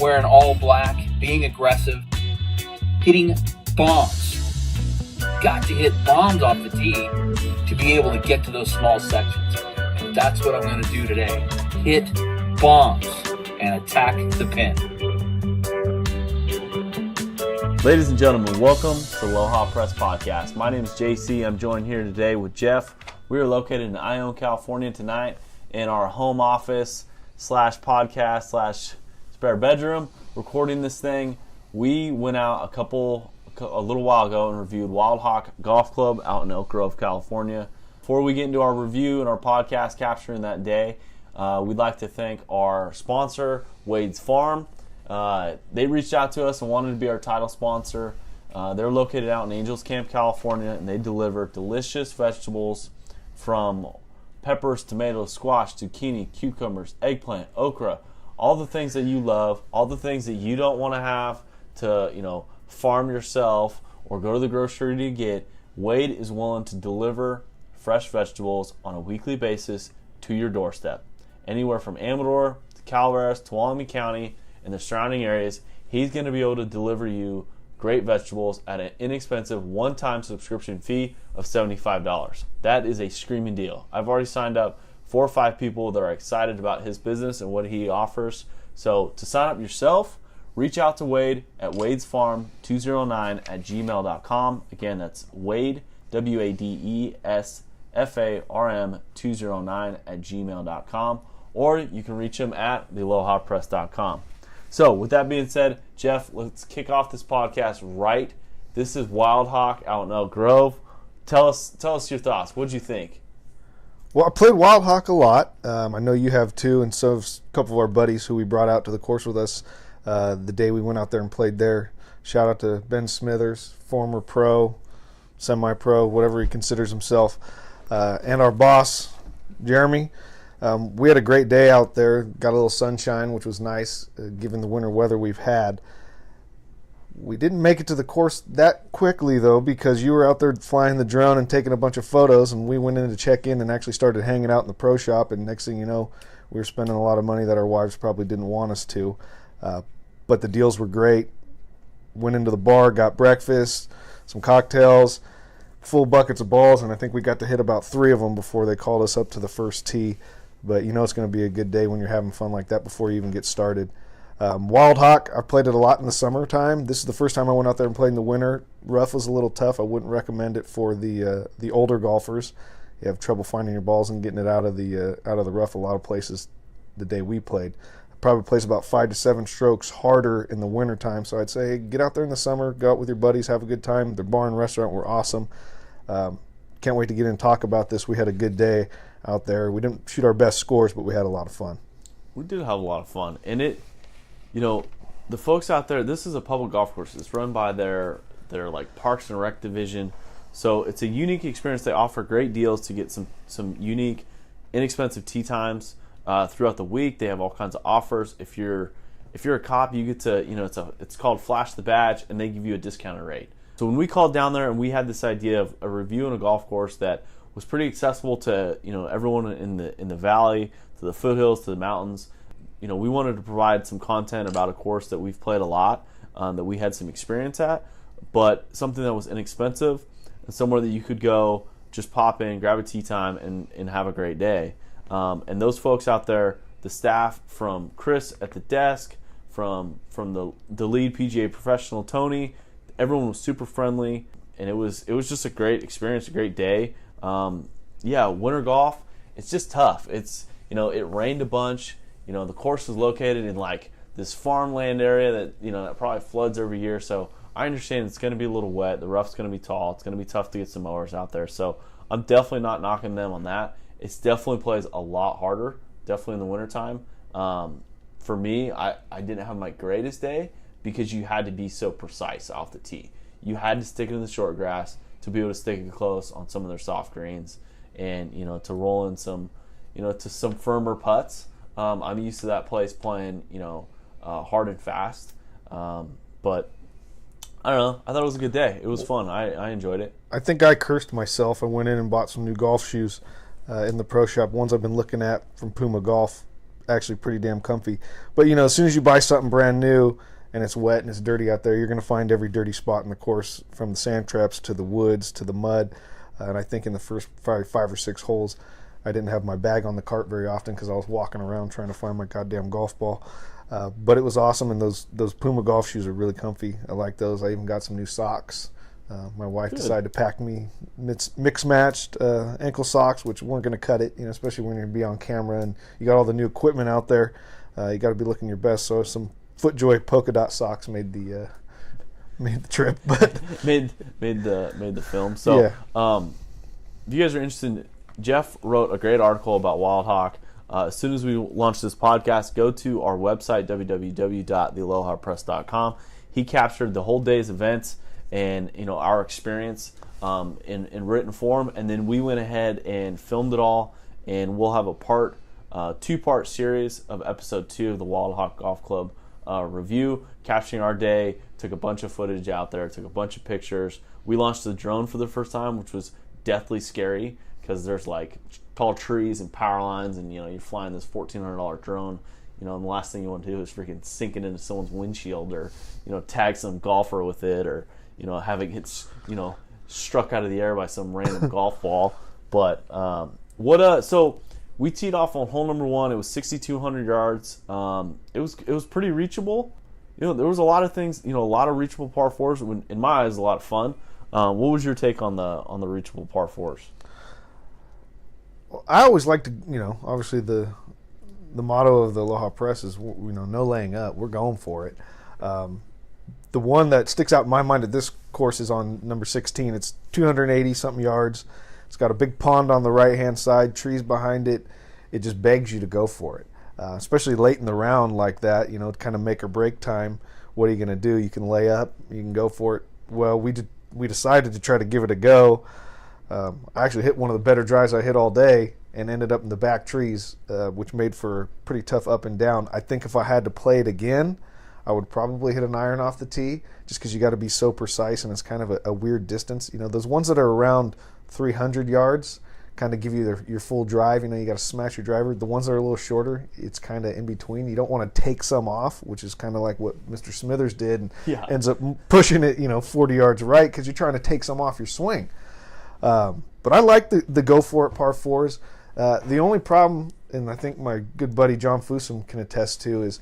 wearing all black, being aggressive, hitting bombs. Got to hit bombs off the tee to be able to get to those small sections. And that's what I'm going to do today. Hit bombs and attack the pin. Ladies and gentlemen, welcome to Aloha Press Podcast. My name is JC. I'm joined here today with Jeff. We are located in Ione, California tonight in our home office / podcast / spare bedroom recording this thing. We went out a little while ago and reviewed Wildhawk Golf Club out in Elk Grove, California. Before we get into our review and our podcast capturing that day, we'd like to thank our sponsor, Wade's Farm. They reached out to us and wanted to be our title sponsor. They're located out in Angels Camp, California, and they deliver delicious vegetables from peppers, tomatoes, squash, zucchini, cucumbers, eggplant, okra, all the things that you love, all the things that you don't want to have to, farm yourself or go to the grocery to get. Wade is willing to deliver fresh vegetables on a weekly basis to your doorstep. Anywhere from Amador to Calaveras to Tuolumne County and the surrounding areas, he's going to be able to deliver you great vegetables at an inexpensive one-time subscription fee of $75. That is a screaming deal. I've already signed up 4 or 5 people that are excited about his business and what he offers. So to sign up yourself, reach out to Wade at wadesfarm209@gmail.com. Again, that's Wade, WADESFARM209@gmail.com. Or you can reach him at thealohapress.com. So with that being said, Jeff, let's kick off this podcast right. This is Wildhawk out in Elk Grove. Tell us your thoughts. What'd you think? Well, I played Wildhawk a lot. I know you have too, and so have a couple of our buddies who we brought out to the course with us the day we went out there and played there. Shout out to Ben Smithers, former pro, semi-pro, whatever he considers himself, and our boss, Jeremy. We had a great day out there. Got a little sunshine, which was nice, given the winter weather we've had. We didn't make it to the course that quickly, though, because you were out there flying the drone and taking a bunch of photos, and we went in to check in and actually started hanging out in the pro shop, and next thing you know, we were spending a lot of money that our wives probably didn't want us to. But the deals were great. Went into the bar, got breakfast, some cocktails, full buckets of balls, and I think we got to hit about 3 of them before they called us up to the first tee. But you know it's going to be a good day when you're having fun like that before you even get started. Wildhawk, I've played it a lot in the summertime. This is the first time I went out there and played in the winter. Rough was a little tough. I wouldn't recommend it for the older golfers. You have trouble finding your balls and getting it out of the rough a lot of places the day we played. Probably plays about 5 to 7 strokes harder in the wintertime. So I'd say get out there in the summer, go out with your buddies, have a good time. The bar and restaurant were awesome. Can't wait to get in and talk about this. We had a good day out there. We didn't shoot our best scores, but we had a lot of fun. We did have a lot of fun. And the folks out there, this is a public golf course. It's run by their like Parks and Rec division. So it's a unique experience. They offer great deals to get some unique, inexpensive tee times throughout the week. They have all kinds of offers. If you're a cop, you get to, it's called Flash the Badge, and they give you a discounted rate. So when we called down there and we had this idea of a review on a golf course that was pretty accessible to everyone in the valley, to the foothills, to the mountains. We wanted to provide some content about a course that we've played a lot, that we had some experience at, but something that was inexpensive and somewhere that you could go, just pop in, grab a tee time, and have a great day. And those folks out there, the staff from Chris at the desk, from the lead PGA professional Tony, everyone was super friendly, and it was just a great experience, a great day. Winter golf, it's just tough. It's it rained a bunch. The course is located in like this farmland area that that probably floods every year. So I understand it's going to be a little wet. The rough's going to be tall. It's going to be tough to get some mowers out there. So I'm definitely not knocking them on that. It definitely plays a lot harder, definitely in the wintertime. For me, I didn't have my greatest day because you had to be so precise off the tee. You had to stick it in the short grass to be able to stick it close on some of their soft greens, and to roll in some, to some firmer putts. I'm used to that place playing, hard and fast. But I don't know. I thought it was a good day. It was fun. I enjoyed it. I think I cursed myself. I went in and bought some new golf shoes in the pro shop, ones I've been looking at from Puma Golf actually pretty damn comfy. But, you know, as soon as you buy something brand new and it's wet and it's dirty out there, you're going to find every dirty spot in the course, from the sand traps to the woods to the mud. And I think in the first probably 5 or 6 holes, I didn't have my bag on the cart very often because I was walking around trying to find my goddamn golf ball. But it was awesome, and those Puma golf shoes are really comfy. I like those. I even got some new socks. My wife decided to pack me mix-matched ankle socks, which weren't going to cut it, you know, especially when you're going to be on camera and you got all the new equipment out there. You got to be looking your best. So some FootJoy polka dot socks made the trip, but made the film. So, yeah. If you guys are interested, Jeff wrote a great article about Wildhawk. As soon as we launch this podcast, go to our website, www.thealohapress.com. He captured the whole day's events and, you know, our experience in written form, and then we went ahead and filmed it all, and we'll have a two-part series of episode 2 of the Wildhawk Golf Club review, capturing our day. Took a bunch of footage out there, took a bunch of pictures. We launched the drone for the first time, which was deathly scary because there's like tall trees and power lines, and, you know, you're flying this $1,400 drone, you know, and the last thing you want to do is freaking sink it into someone's windshield, or, you know, tag some golfer with it, or, you know, have it get, you know, struck out of the air by some random golf ball. But so we teed off on hole number 1. It was 6,200 yards. It was pretty reachable. You know, there was a lot of things, you know, a lot of reachable par 4s. In my eyes, a lot of fun. What was your take on the reachable par 4s? Well, I always like to, you know, obviously the motto of the Aloha Press is, you know, no laying up. We're going for it. The one that sticks out in my mind at this course is on number 16. It's 280-something yards. It's got a big pond on the right-hand side, trees behind it. It just begs you to go for it, especially late in the round like that, you know, kind of make or break time. What are you going to do? You can lay up. You can go for it. Well, we decided to try to give it a go. I actually hit one of the better drives I hit all day and ended up in the back trees, which made for a pretty tough up and down. I think if I had to play it again, I would probably hit an iron off the tee, just because you got to be so precise, and it's kind of a weird distance. You know, those ones that are around 300 yards kind of give you your full drive. You know, you got to smash your driver. The ones that are a little shorter, it's kind of in between. You don't want to take some off, which is kind of like what Mr. Smithers did, and ends up pushing it, you know, 40 yards right, because you're trying to take some off your swing. But I like the go for it par 4s. The only problem, and I think my good buddy John Foosum can attest to, is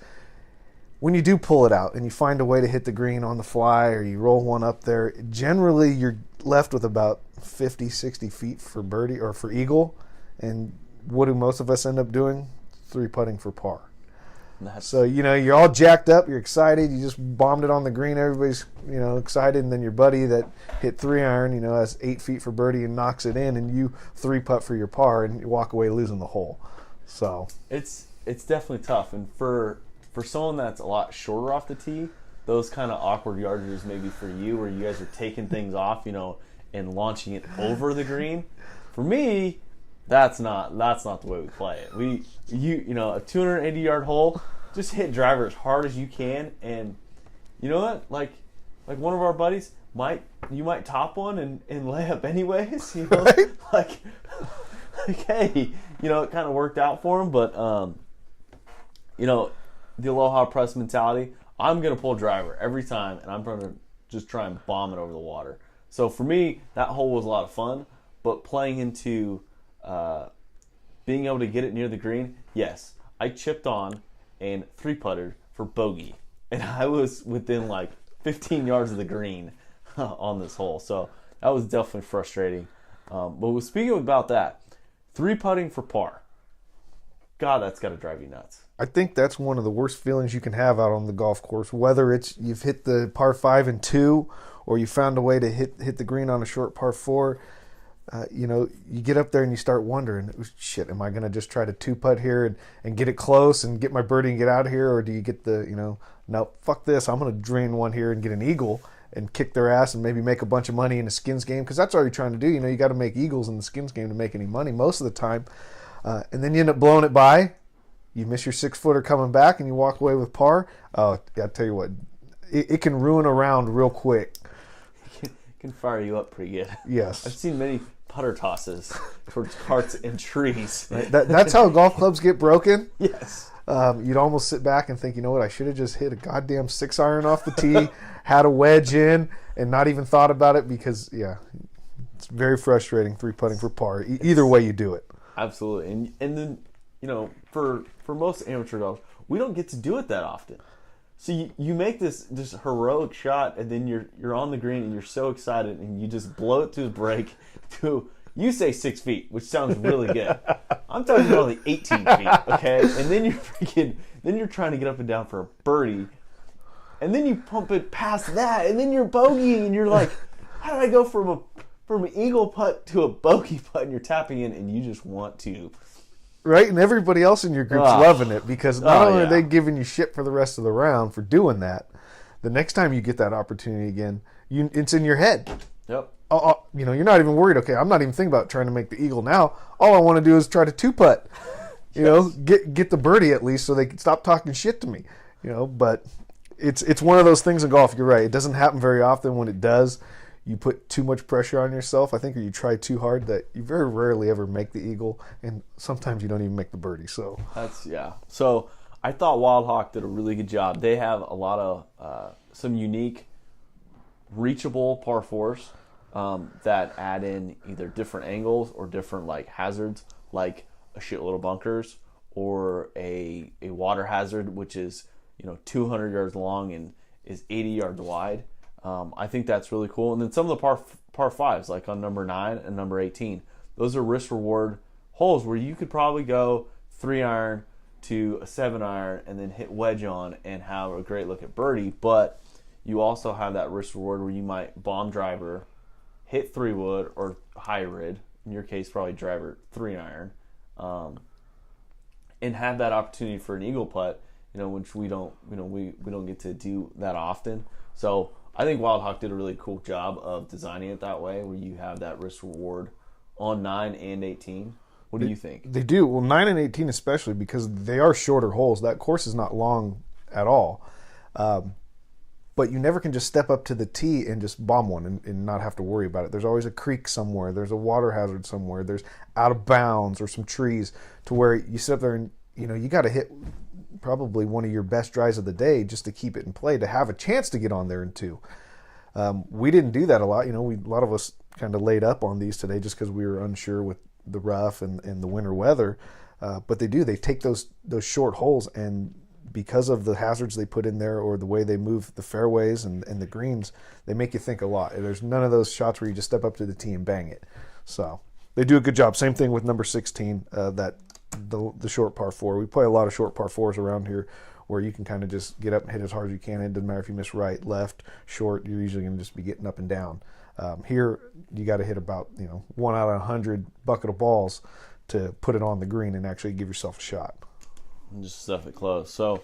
when you do pull it out and you find a way to hit the green on the fly, or you roll one up there, generally you're left with about 50, 60 feet for birdie or for eagle. And what do most of us end up doing? 3-putting for par. So, you know, you're all jacked up, you're excited, you just bombed it on the green, everybody's, you know, excited, and then your buddy that hit 3-iron, you know, has 8 feet for birdie and knocks it in, and you 3-putt for your par, and you walk away losing the hole. So it's definitely tough, and for someone that's a lot shorter off the tee, those kind of awkward yardages maybe for you, where you guys are taking things off, you know, and launching it over the green. For me, that's not the way we play it. You know, a 280-yard hole, just hit driver as hard as you can, and you know what? Like one of our buddies might top one and lay up anyways. You know, right? like hey, you know, it kind of worked out for him, but you know, the Aloha Press mentality. I'm gonna pull driver every time, and I'm gonna just try and bomb it over the water. So for me, that hole was a lot of fun, but playing into being able to get it near the green, yes, I chipped on and 3-putted for bogey, and I was within like 15 yards of the green on this hole, so that was definitely frustrating. But speaking about that, 3-putting for par, God, that's got to drive you nuts. I think that's one of the worst feelings you can have out on the golf course, whether it's you've hit the par 5 and 2, or you found a way to hit the green on a short par 4. You know, you get up there and you start wondering, shit, am I going to just try to 2-putt here and get it close and get my birdie and get out of here? Or do you get the, you know, no, fuck this, I'm going to drain one here and get an eagle and kick their ass and maybe make a bunch of money in a skins game? Because that's all you're trying to do. You know, you got to make eagles in the skins game to make any money most of the time. And then you end up blowing it by. You miss your 6-footer coming back and you walk away with par. Oh, I tell you what, it can ruin a round real quick. Can fire you up pretty good. Yes. I've seen many putter tosses towards carts and trees. Right? That's how golf clubs get broken. Yes. You'd almost sit back and think, you know what, I should have just hit a goddamn 6-iron off the tee, had a wedge in, and not even thought about it because, yeah, it's very frustrating 3-putting for par. Either way you do it. Absolutely. And then, you know, for most amateur golf, we don't get to do it that often. So you make this heroic shot, and then you're on the green, and you're so excited, and you just blow it to the break to, you say 6 feet, which sounds really good. I'm talking about only 18 feet, okay? And then you're trying to get up and down for a birdie, and then you pump it past that, and then you're bogeying, and you're like, how did I go from an eagle putt to a bogey putt? And you're tapping in, and you just want to. Right, and everybody else in your group's loving it because not only are they giving you shit for the rest of the round for doing that, the next time you get that opportunity again, it's in your head. Yep. You know, you're not even worried. Okay, I'm not even thinking about trying to make the eagle now. All I want to do is try to 2-putt. You know, get the birdie at least so they can stop talking shit to me. You know, but it's one of those things in golf. You're right. It doesn't happen very often. When it does, you put too much pressure on yourself, I think, or you try too hard that you very rarely ever make the eagle, and sometimes you don't even make the birdie. So So I thought Wildhawk did a really good job. They have a lot of some unique, reachable par fours that add in either different angles or different like hazards, like a shitload of bunkers or a water hazard, which is 200 yards long and is 80 yards wide. I think that's really cool. And then some of the par fives, like on number 9 and number 18, those are risk reward holes where you could probably go 3-iron to a 7-iron and then hit wedge on and have a great look at birdie. But you also have that risk reward where you might bomb driver, hit 3-wood or hybrid, in your case probably driver 3-iron, and have that opportunity for an eagle putt, which we don't get to do that often. So I think Wildhawk did a really cool job of designing it that way, where you have that risk reward on 9 and 18. What do you think? They do. Well, 9 and 18 especially, because they are shorter holes. That course is not long at all. But you never can just step up to the tee and just bomb one and not have to worry about it. There's always a creek somewhere. There's a water hazard somewhere. There's out of bounds or some trees to where you sit up there and, you got to hit probably one of your best drives of the day just to keep it in play, to have a chance to get on there in 2. We didn't do that a lot. A lot of us kind of laid up on these today just because we were unsure with the rough and the winter weather. But they take those short holes, and because of the hazards they put in there or the way they move the fairways and the greens, they make you think a lot. There's none of those shots where you just step up to the tee and bang it. So they do a good job. Same thing with number 16, the short par 4. We play a lot of short par 4s around here where you can kind of just get up and hit as hard as you can. It doesn't matter if you miss right, left, short. You're usually going to just be getting up and down. Here, you got to hit about 1 out of 100 bucket of balls to put it on the green and actually give yourself a shot. And just stuff it close. So,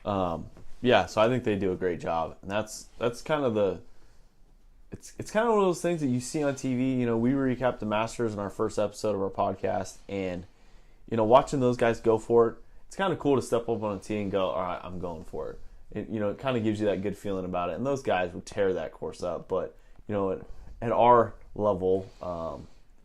so I think they do a great job, and that's kind of it's kind of one of those things that you see on TV. We recapped the Masters in our first episode of our podcast, and watching those guys go for it, it's kind of cool to step up on a tee and go, all right, I'm going for it. It kind of gives you that good feeling about it. And those guys would tear that course up, but at our level,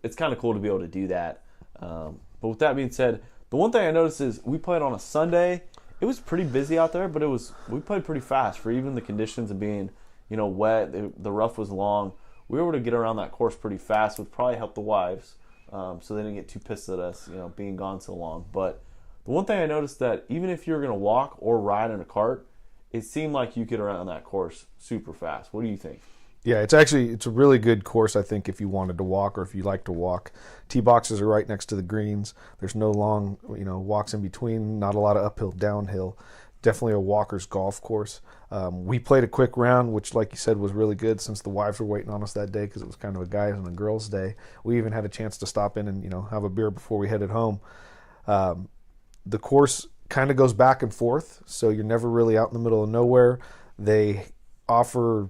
it's kind of cool to be able to do that. But with that being said, the one thing I noticed is we played on a Sunday. It was pretty busy out there, but we played pretty fast for even the conditions of being, wet. The rough was long. We were able to get around that course pretty fast, which probably helped the wives, so they didn't get too pissed at us, being gone so long. But the one thing I noticed that even if you were going to walk or ride in a cart, it seemed like you could around that course super fast. What do you think? Yeah, it's a really good course, I think, if you wanted to walk or if you like to walk. Tee boxes are right next to the greens. There's no long, walks in between, not a lot of uphill, downhill. Definitely a walker's golf course. We played a quick round, which, like you said, was really good since the wives were waiting on us that day because it was kind of a guys and a girls day. We even had a chance to stop in and, have a beer before we headed home. The course kind of goes back and forth, so you're never really out in the middle of nowhere. They offer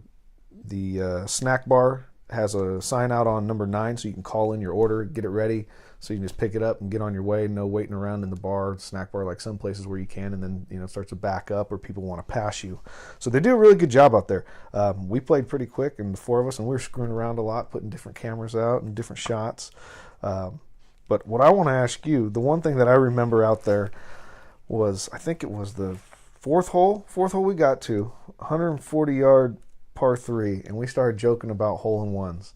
the snack bar has a sign out on number 9, so you can call in your order, get it ready. So you can just pick it up and get on your way, no waiting around in the bar, snack bar, like some places where you can, and then it starts to back up or people want to pass you. So they do a really good job out there. We played pretty quick, and the four of us, and we were screwing around a lot, putting different cameras out and different shots. But what I want to ask you, the one thing that I remember out there was, I think it was the fourth hole we got to, 140-yard par 3, and we started joking about hole-in-ones.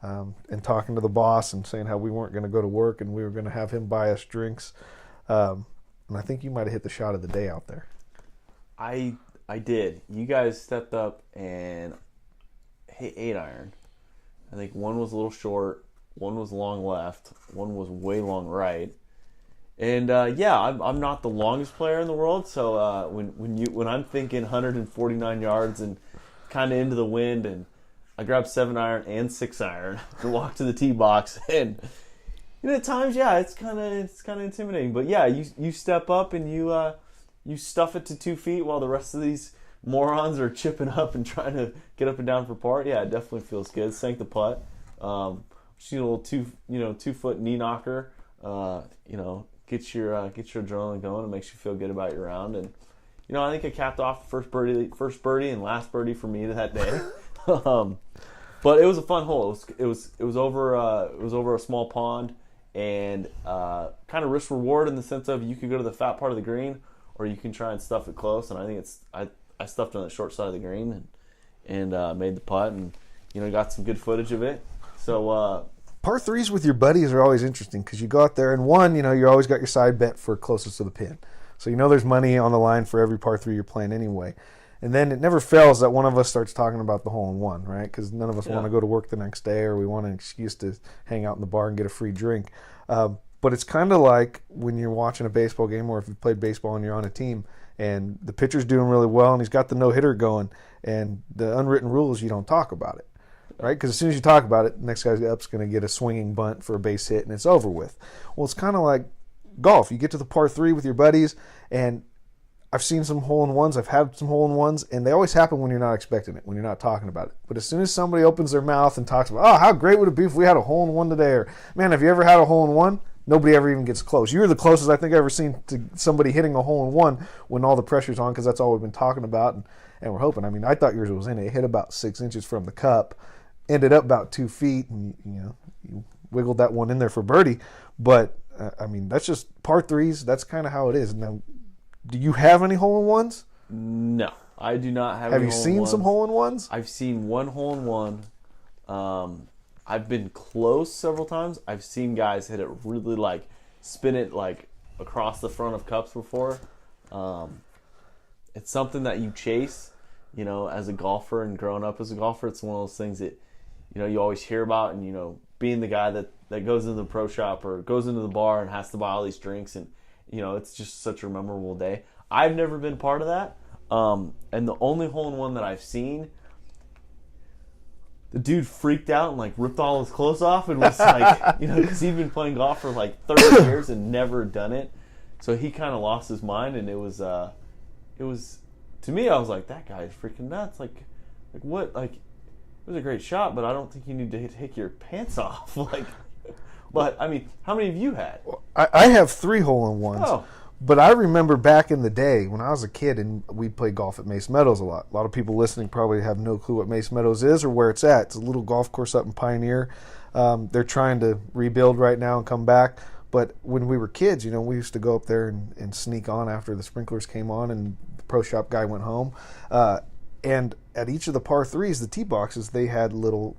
And talking to the boss and saying how we weren't going to go to work and we were going to have him buy us drinks. And I think you might have hit the shot of the day out there. I did. You guys stepped up and hit 8-iron. I think one was a little short, one was long left, one was way long right. And I'm not the longest player in the world, so when I'm thinking 149 yards and kind of into the wind, and I grabbed 7-iron and 6-iron to walk to the tee box, and at times, it's kind of intimidating. But yeah, you step up and you stuff it to 2 feet while the rest of these morons are chipping up and trying to get up and down for par. Yeah, it definitely feels good. Sank the putt. Just a little 2-foot knee knocker. Get your adrenaline going and makes you feel good about your round. And I think I capped off first birdie and last birdie for me that day. But it was a fun hole. It was over a small pond, and kind of risk reward in the sense of you could go to the fat part of the green, or you can try and stuff it close. And I think I stuffed on the short side of the green and made the putt, and got some good footage of it. So par 3s with your buddies are always interesting because you go out there and one, you always got your side bet for closest to the pin, so there's money on the line for every par 3 you're playing anyway. And then it never fails that one of us starts talking about the hole-in-one, right? Because none of us want to go to work the next day, or we want an excuse to hang out in the bar and get a free drink. But it's kind of like when you're watching a baseball game, or if you played baseball and you're on a team, and the pitcher's doing really well, and he's got the no-hitter going, and the unwritten rule is you don't talk about it, right? Because as soon as you talk about it, the next guy up's going to get a swinging bunt for a base hit, and it's over with. Well, it's kind of like golf. You get to the par 3 with your buddies, and I've seen some hole-in-ones, I've had some hole-in-ones, and they always happen when you're not expecting it, when you're not talking about it. But as soon as somebody opens their mouth and talks about, how great would it be if we had a hole-in-one today, or, man, have you ever had a hole-in-one? Nobody ever even gets close. You're the closest I think I've ever seen to somebody hitting a hole-in-one when all the pressure's on, because that's all we've been talking about, and we're hoping. I mean, I thought yours was in it. It hit about 6 inches from the cup, ended up about 2 feet, and you wiggled that one in there for birdie. But, that's just par 3s. That's kind of how it is. Now, do you have any hole-in-ones? No, I do not have any any Have you seen some hole-in-ones? I've seen one hole-in-one. I've been close several times. I've seen guys hit it really, spin it, across the front of cups before. It's something that you chase, as a golfer, and growing up as a golfer. It's one of those things that, you always hear about, and, being the guy that goes into the pro shop or goes into the bar and has to buy all these drinks, and it's just such a memorable day. I've never been part of that. And the only hole-in-one that I've seen, the dude freaked out and ripped all his clothes off and was because he'd been playing golf for 30 years and never done it. So he kind of lost his mind, and it was to me, I was like, that guy is freaking nuts. What? It was a great shot, but I don't think you need to take your pants off. But, how many have you had? I have 3 hole-in-ones. Oh. But I remember back in the day when I was a kid and we played golf at Mace Meadows a lot. A lot of people listening probably have no clue what Mace Meadows is or where it's at. It's a little golf course up in Pioneer. They're trying to rebuild right now and come back. But when we were kids, we used to go up there and sneak on after the sprinklers came on and the pro shop guy went home. And at each of the par 3s, the tee boxes, they had little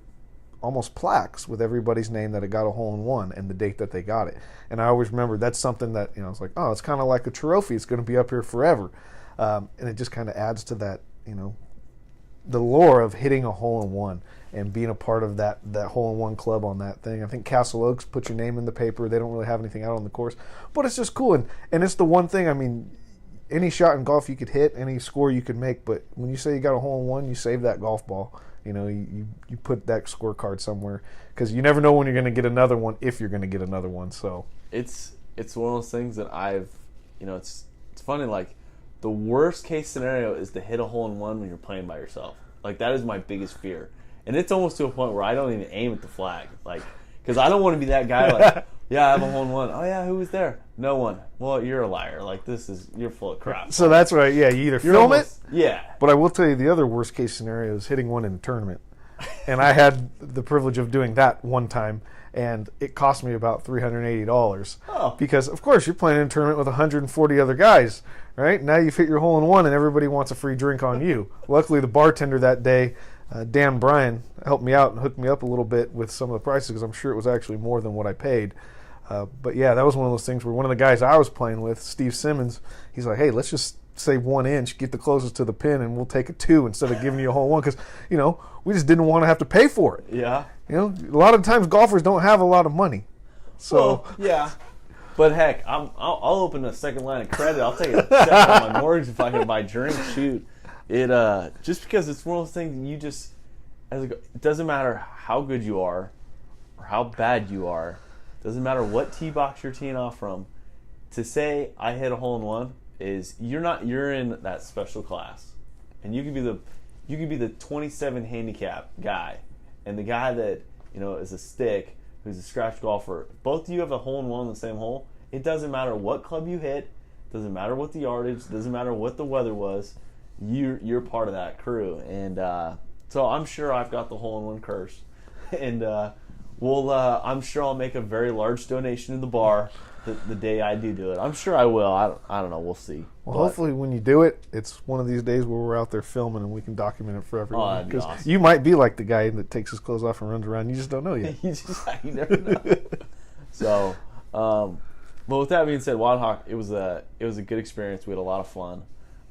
almost plaques with everybody's name that had got a hole-in-one and the date that they got it. And I always remember that's something that, I was like, oh, it's kind of like a trophy. It's going to be up here forever. And it just kind of adds to that, the lore of hitting a hole-in-one and being a part of that hole-in-one club on that thing. I think Castle Oaks put your name in the paper. They don't really have anything out on the course. But it's just cool. And it's the one thing, any shot in golf you could hit, any score you could make. But when you say you got a hole-in-one, you save that golf ball. You put that scorecard somewhere because you never know when you're going to get another one, if you're going to get another one. So it's one of those things that it's funny. The worst case scenario is to hit a hole-in-one when you're playing by yourself. That is my biggest fear, and it's almost to a point where I don't even aim at the flag, because I don't want to be that guy Yeah, I have a hole in one. Oh yeah, who was there? No one. Well, you're a liar. Like you're full of crap. So that's right. Yeah, you either You're film almost- it. Yeah. But I will tell you, the other worst case scenario is hitting one in a tournament. And I had the privilege of doing that one time, and it cost me about $380. Oh. Because, of course, you're playing in a tournament with 140 other guys, right? Now you've hit your hole in one, and everybody wants a free drink on you. Luckily, the bartender that day, Dan Bryan, helped me out and hooked me up a little bit with some of the prices, because I'm sure it was actually more than what I paid. But yeah, that was one of those things where one of the guys I was playing with, Steve Simmons, he's like, hey, let's just say 1 inch, get the closest to the pin, and we'll take a 2 instead of giving you a hole in one, because, we just didn't want to have to pay for it. Yeah. A lot of times golfers don't have a lot of money. So Well, yeah. But heck, I'll open a second line of credit. I'll take a second on my mortgage if I can buy drinks. Shoot, it just because it's one of those things you just it doesn't matter how good you are or how bad you are. Doesn't matter what tee box you're teeing off from. To say I hit a hole in one is you're in that special class, and you could be the 27 handicap guy, and the guy that is a stick who's a scratch golfer. Both of you have a hole in one on the same hole. It doesn't matter what club you hit. Doesn't matter what the yardage. Doesn't matter what the weather was. You're part of that crew, and so I'm sure I've got the hole in one curse, and I'm sure I'll make a very large donation to the bar the day I do it. I'm sure I will. I don't know. We'll see. Well, hopefully when you do it, it's one of these days where we're out there filming and we can document it for everyone. that'd be awesome. You might be like the guy that takes his clothes off and runs around. You just don't know yet. You never know. So, but with that being said, Wildhawk, it was a good experience. We had a lot of fun.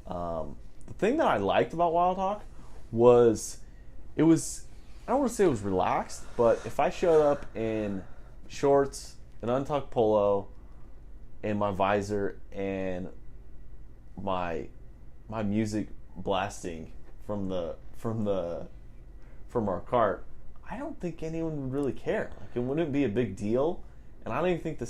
The thing that I liked about Wildhawk was I don't want to say it was relaxed, but if I showed up in shorts, an untucked polo, and my visor and my music blasting from our cart, I don't think anyone would really care. Like, it wouldn't be a big deal, and I don't even think the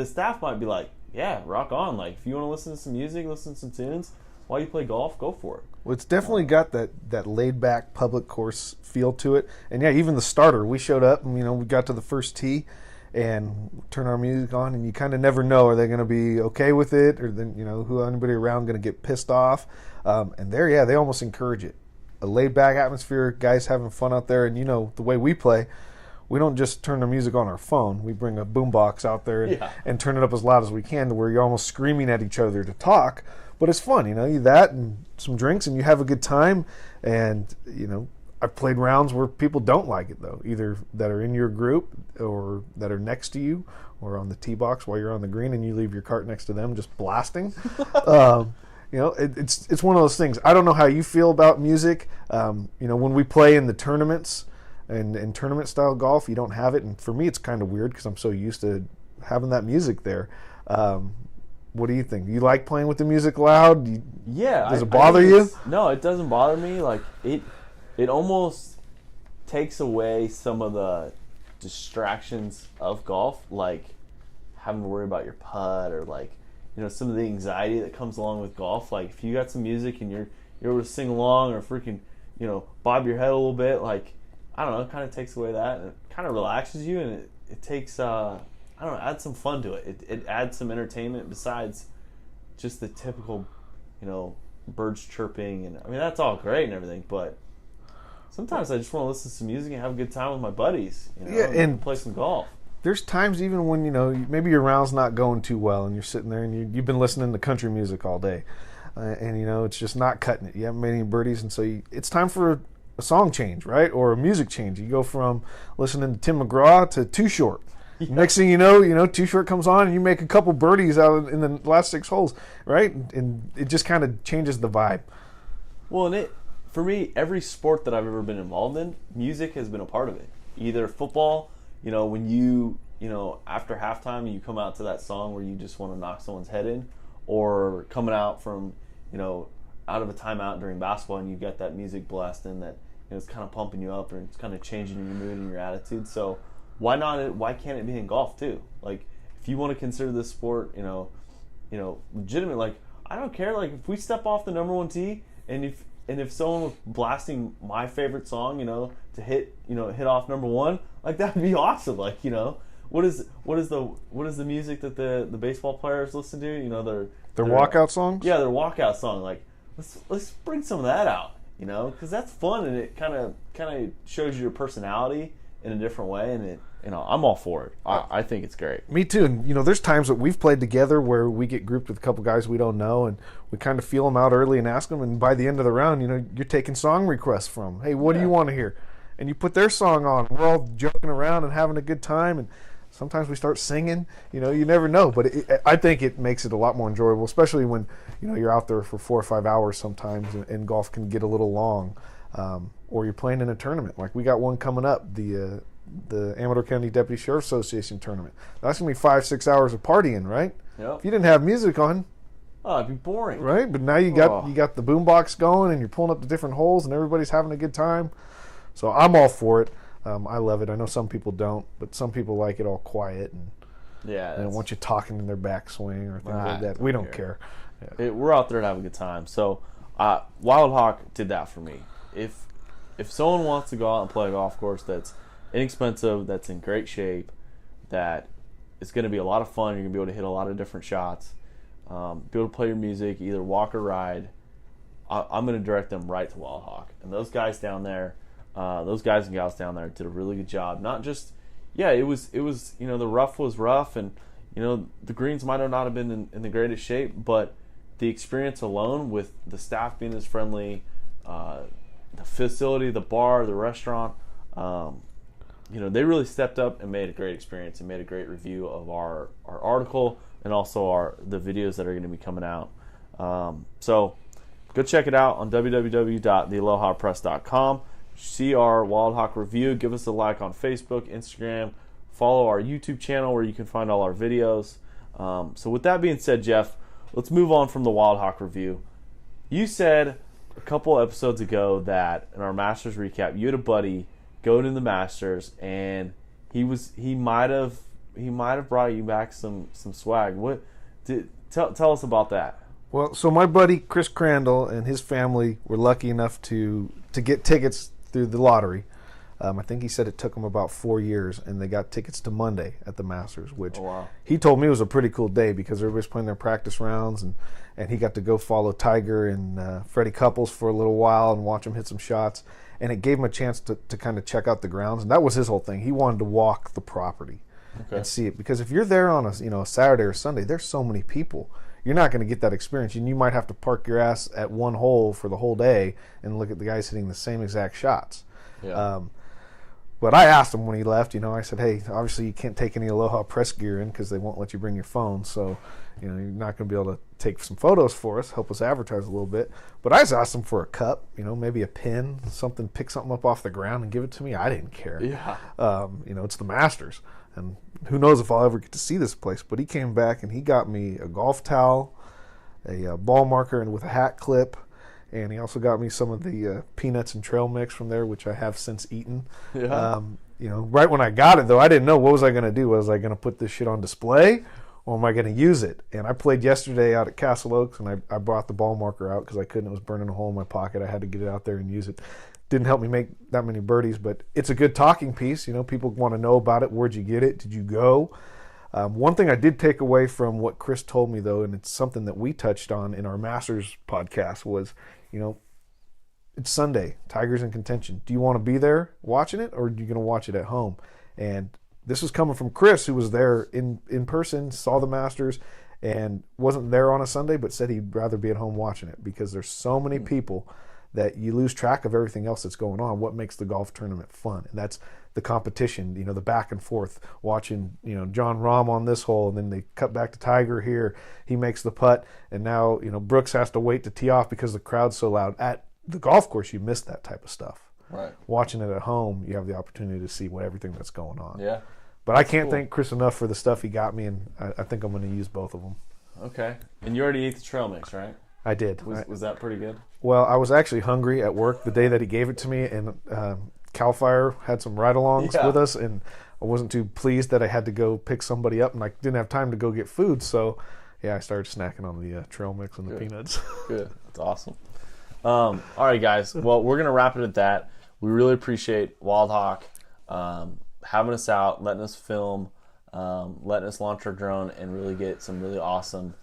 staff might be like, yeah, rock on. Like, if you want to listen to some music, listen to some tunes while you play golf, go for it. Well, it's definitely got that laid-back public course feel to it. And yeah, even the starter, we showed up and we got to the first tee and turned our music on, and you kind of never know, are they going to be okay with it, or then who anybody around going to get pissed off. And there, they almost encourage it. A laid-back atmosphere, guys having fun out there, and the way we play, we don't just turn the music on our phone. We bring a boombox out there and turn it up as loud as we can, to where you're almost screaming at each other to talk. But it's fun, you that and some drinks, and you have a good time. And I've played rounds where people don't like it, though, either that are in your group or that are next to you or on the tee box while you're on the green, and you leave your cart next to them just blasting. It's one of those things. I don't know how you feel about music. When we play in the tournaments and in tournament style golf, you don't have it, and for me it's kind of weird because I'm so used to having that music there. What do you think? Do you like playing with the music loud? Does it bother you? No, it doesn't bother me. Like, it almost takes away some of the distractions of golf, like having to worry about your putt, or like some of the anxiety that comes along with golf. Like, if you got some music and you're able to sing along or freaking bob your head a little bit, like, I don't know, it kind of takes away that, and it kind of relaxes you, and it takes I don't know, adds some fun to it. It adds some entertainment besides just the typical birds chirping, and I mean, that's all great and everything, but sometimes I just want to listen to some music and have a good time with my buddies, and play some golf. There's times even when maybe your round's not going too well, and you're sitting there and you've been listening to country music all day, and it's just not cutting it. You haven't made any birdies, and so it's time for a song change, right, or a music change. You go from listening to Tim McGraw to Too Short. Yeah. Next thing you know, Too Short comes on, and you make a couple birdies out in the last 6 holes, right? And it just kind of changes the vibe. Well, and for me, every sport that I've ever been involved in, music has been a part of it. Either football, when you after halftime you come out to that song where you just want to knock someone's head in, or coming out from out of a timeout during basketball and you get that music blasting that it's kind of pumping you up, and it's kind of changing your mood and your attitude. So why can't it be in golf too? Like, if you want to consider this sport, legitimate, like, I don't care. Like, if we step off the number 1 tee, and if someone was blasting my favorite song, to hit off number 1, like, that'd be awesome. Like, what is the music that the baseball players listen to? You know, their walkout songs. Yeah, their walkout song. Like, let's bring some of that out. You know, because that's fun and it kind of shows you your personality in a different way, and I'm all for it. I think it's great. Me too. And there's times that we've played together where we get grouped with a couple guys we don't know, and we kind of feel them out early and ask them. And by the end of the round, you're taking song requests from. Hey, what do you want to hear? And you put their song on. We're all joking around and having a good time, and sometimes we start singing. You never know, but I think it makes it a lot more enjoyable, especially when you're out there for 4 or 5 hours sometimes, and golf can get a little long. Or you're playing in a tournament. Like we got one coming up, the Amador County Deputy Sheriff Association tournament. That's gonna be 5-6 hours of partying, right? Yep. If you didn't have music on, it'd be boring, right? But now you got the boombox going, and you're pulling up the different holes, and everybody's having a good time. So I'm all for it. I love it. I know some people don't, but some people like it all quiet and they don't want you talking in their backswing or things like that. We don't care. Yeah. We're out there to have a good time. So Wildhawk did that for me. If someone wants to go out and play a golf course that's inexpensive, that's in great shape, that it's going to be a lot of fun, you're going to be able to hit a lot of different shots, be able to play your music, either walk or ride, I'm going to direct them right to Wildhawk. And those guys down there, those guys and gals down there did a really good job. Not just, it was the rough was rough, and the greens might not have been in the greatest shape, but the experience alone with the staff being as friendly, the facility, the bar, the restaurant, they really stepped up and made a great experience and made a great review of our article and also the videos that are going to be coming out. So go check it out on www.thealohapress.com. See our Wildhawk review. Give us a like on Facebook, Instagram. Follow our YouTube channel where you can find all our videos. So with that being said, Jeff, let's move on from the Wildhawk review. You said a couple episodes ago that in our Masters recap, you had a buddy go to the Masters and he might have brought you back some swag. Tell us about that. Well, so my buddy Chris Crandall and his family were lucky enough to get tickets through the lottery. I think he said it took them about 4 years, and they got tickets to Monday at the Masters, which he told me was a pretty cool day because everybody's playing their practice rounds, and he got to go follow Tiger and Freddie Couples for a little while and watch him hit some shots, and it gave him a chance to kind of check out the grounds, and that was his whole thing. He wanted to walk the property and see it, because if you're there on a Saturday or Sunday, there's so many people. You're not going to get that experience, and you might have to park your ass at one hole for the whole day and look at the guys hitting the same exact shots. Yeah. But I asked him when he left, I said, hey, obviously you can't take any Aloha Press gear in because they won't let you bring your phone, so you're not going to be able to take some photos for us, help us advertise a little bit. But I just asked him for a cup, maybe a pin, something, pick something up off the ground and give it to me. I didn't care. Yeah. It's the Masters, and who knows if I'll ever get to see this place. But he came back and he got me a golf towel, a ball marker, and with a hat clip. And he also got me some of the peanuts and trail mix from there, which I have since eaten. Yeah. Right when I got it, though, I didn't know what was I going to do. Was I going to put this shit on display, or am I going to use it? And I played yesterday out at Castle Oaks, and I brought the ball marker out because I couldn't. It was burning a hole in my pocket. I had to get it out there and use it. Didn't help me make that many birdies, but it's a good talking piece. People want to know about it. Where'd you get it? Did you go? One thing I did take away from what Chris told me, though, and it's something that we touched on in our Masters podcast, was, it's Sunday, Tiger's in contention. Do you want to be there watching it, or are you going to watch it at home? And this was coming from Chris, who was there in person, saw the Masters, and wasn't there on a Sunday, but said he'd rather be at home watching it because there's so many people that you lose track of everything else that's going on. What makes the golf tournament fun? And that's the competition, the back and forth, watching, John Rahm on this hole, and then they cut back to Tiger here. He makes the putt, and now, Brooks has to wait to tee off because the crowd's so loud. At the golf course, you miss that type of stuff. Right. Watching it at home, you have the opportunity to see everything that's going on. Yeah. But I can't thank Chris enough for the stuff he got me, and I think I'm going to use both of them. Okay. And you already ate the trail mix, right? I did. Was that pretty good? Well, I was actually hungry at work the day that he gave it to me, and Cal Fire had some ride-alongs with us, and I wasn't too pleased that I had to go pick somebody up, and I didn't have time to go get food, so I started snacking on the trail mix and the peanuts. Good. That's awesome. All right, guys. Well, we're going to wrap it at that. We really appreciate Wildhawk having us out, letting us film letting us launch our drone and really get some really awesome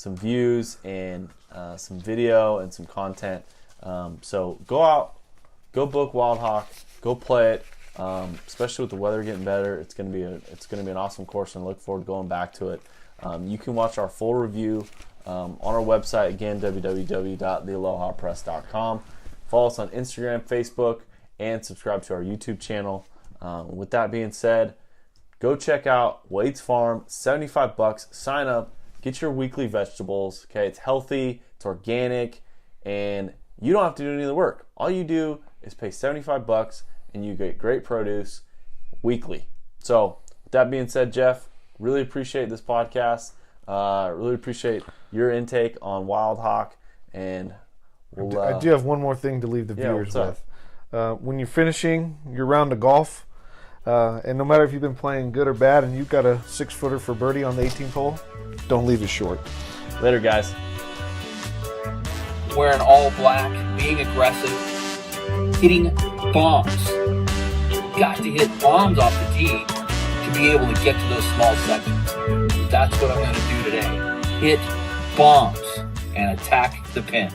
views and some video and some content. So go out, go book Wildhawk, go play it. Especially with the weather getting better, it's gonna be an awesome course, and I look forward to going back to it. You can watch our full review on our website, again, www.thealohapress.com. Follow us on Instagram, Facebook, and subscribe to our YouTube channel. With that being said, go check out Wade's Farm, $75. Sign up, get your weekly vegetables. Okay, it's healthy, it's organic, and you don't have to do any of the work. All you do is pay $75, and you get great produce weekly. So, with that being said, Jeff, really appreciate this podcast. Really appreciate your intake on Wildhawk, and I do have one more thing to leave the viewers with. When you're finishing your round of golf, and no matter if you've been playing good or bad, and you've got a 6-footer for birdie on the 18th hole, don't leave it short. Later, guys. Wearing all black, being aggressive, hitting bombs. Got to hit bombs off the tee to be able to get to those small sections. That's what I'm going to do today. Hit bombs and attack the pin.